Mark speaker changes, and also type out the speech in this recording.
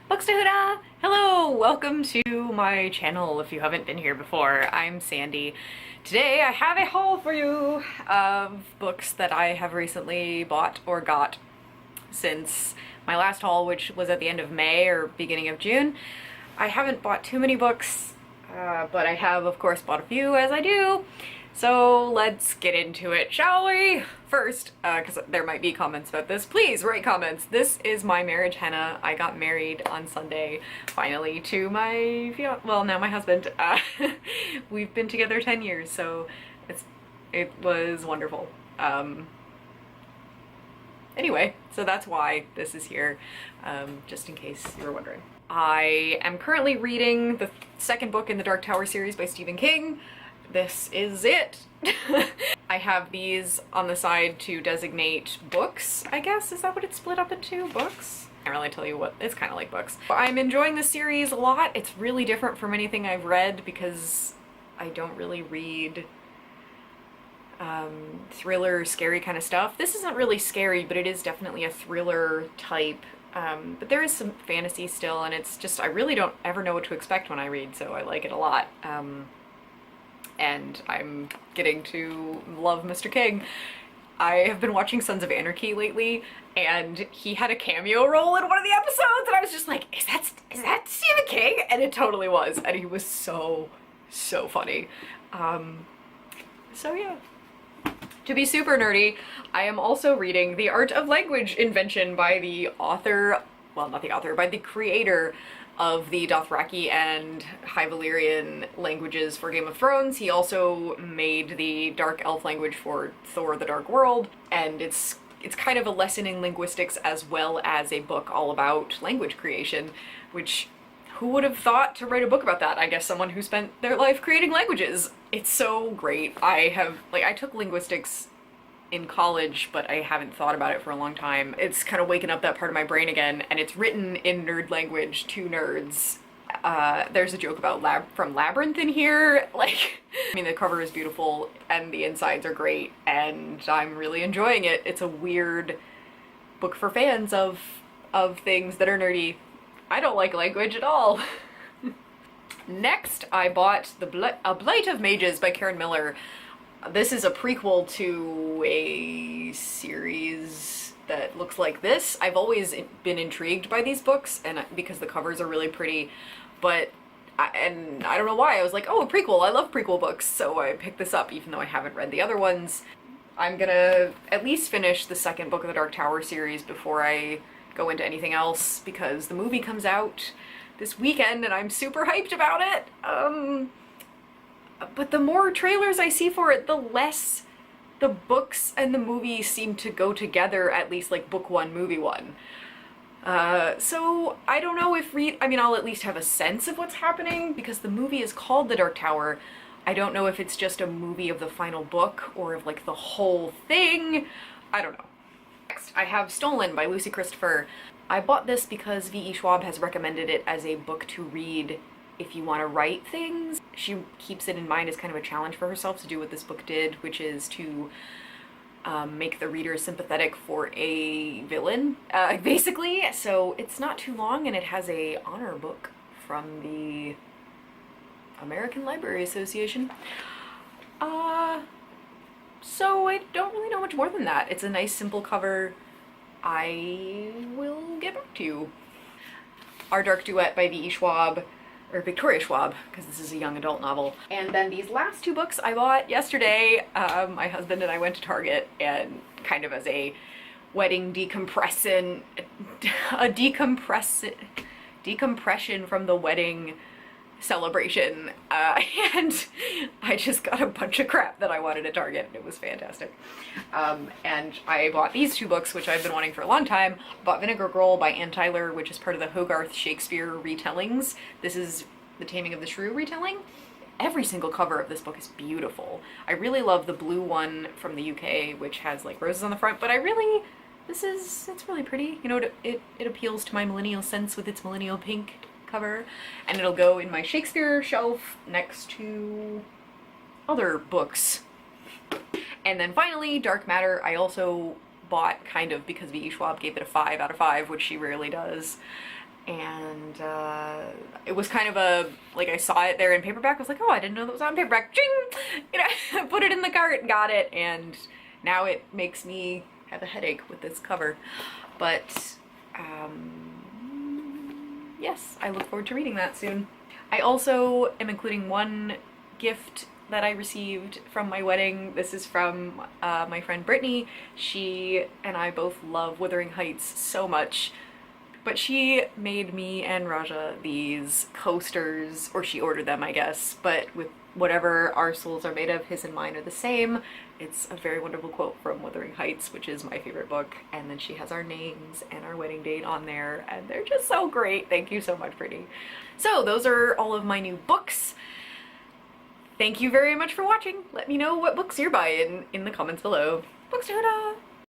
Speaker 1: Buxtehuda! Hello! Welcome to my channel if you haven't been here before. I'm Sandy. Today I have a haul for you of books that I have recently bought or got since my last haul, which was at the end of May or beginning of June. I haven't bought too many books, but I have of course bought a few as I do. So let's get into it, shall we? First, because there might be comments about this, please write comments. This is my marriage henna. I got married on Sunday, finally, to my now my husband. We've been together 10 years, so it was wonderful. Anyway, so that's why this is here, just in case you were wondering. I am currently reading the second book in the Dark Tower series by Stephen King. This is it. I have these on the side to designate books, I guess. Is that what it's split up into? Books? I can't really tell you what, it's kind of like books. I'm enjoying the series a lot. It's really different from anything I've read because I don't really read thriller, scary kind of stuff. This isn't really scary, but it is definitely a thriller type. But there is some fantasy still, and it's just, I really don't ever know what to expect when I read, so I like it a lot. And I'm getting to love Mr. King. I have been watching Sons of Anarchy lately, and he had a cameo role in one of the episodes, and I was just like, is that Stephen King? And it totally was, and he was so funny. So yeah. To be super nerdy, I am also reading The Art of Language Invention by the author, well, not the author, by the creator of the Dothraki and High Valyrian languages for Game of Thrones. He also made the Dark Elf language for Thor: The Dark World, and it's kind of a lesson in linguistics as well as a book all about language creation, which who would have thought to write a book about that? I guess someone who spent their life creating languages. It's so great. I took linguistics in college, but I haven't thought about it for a long time. It's kind of waking up that part of my brain again, and it's written in nerd language to nerds. There's a joke about from Labyrinth in here. Like, I mean, the cover is beautiful and the insides are great, and I'm really enjoying it. It's a weird book for fans of things that are nerdy. I don't like language at all. Next, I bought A Blight of Mages by Karen Miller. This is a prequel to a series that looks like this. I've always been intrigued by these books, and because the covers are really pretty, but I don't know why. I was like, oh, a prequel. I love prequel books, so I picked this up even though I haven't read the other ones. I'm gonna at least finish the second book of the Dark Tower series before I go into anything else, because the movie comes out this weekend and I'm super hyped about it. But the more trailers I see for it, the less the books and the movie seem to go together, at least like book one, movie one. So I don't know if I'll at least have a sense of what's happening, because the movie is called The Dark Tower. I don't know if it's just a movie of the final book or of like the whole thing. I don't know. Next, I have Stolen by Lucy Christopher. I bought this because V.E. Schwab has recommended it as a book to read if you want to write things. She keeps it in mind as kind of a challenge for herself to do what this book did, which is to make the reader sympathetic for a villain, basically. So it's not too long, and it has a honor book from the American Library Association. So I don't really know much more than that. It's a nice simple cover. I will get back to you. Our Dark Duet by V.E. Schwab, or Victoria Schwab, because this is a young adult novel. And then these last two books I bought yesterday. My husband and I went to Target, and kind of as a wedding decompression from the wedding celebration, and I just got a bunch of crap that I wanted at Target, and it was fantastic. And I bought these two books, which I've been wanting for a long time. I bought Vinegar Girl by Ann Tyler, which is part of the Hogarth Shakespeare retellings. This is the Taming of the Shrew retelling. Every single cover of this book is beautiful. I really love the blue one from the UK, which has like roses on the front, but it's really pretty. You know, it appeals to my millennial sense with its millennial pink cover, and it'll go in my Shakespeare shelf next to other books. And then finally, Dark Matter, I also bought kind of because V.E. Schwab gave it a 5 out of 5, which she rarely does. and it was kind of a, like, I saw it there in paperback, I was like, oh, I didn't know that was on paperback, ching! You know, put it in the cart, got it, and now it makes me have a headache with this cover. But yes, I look forward to reading that soon. I also am including one gift that I received from my wedding. This is from my friend Brittany. She and I both love Wuthering Heights so much, but she made me and Raja these coasters, or she ordered them, I guess, but with whatever our souls are made of, his and mine are the same. It's a very wonderful quote from Wuthering Heights, which is my favorite book, and then she has our names and our wedding date on there, and they're just so great. Thank you so much, Brittany. So those are all of my new books. Thank you very much for watching. Let me know what books you're buying in the comments below. Bookstahoodah!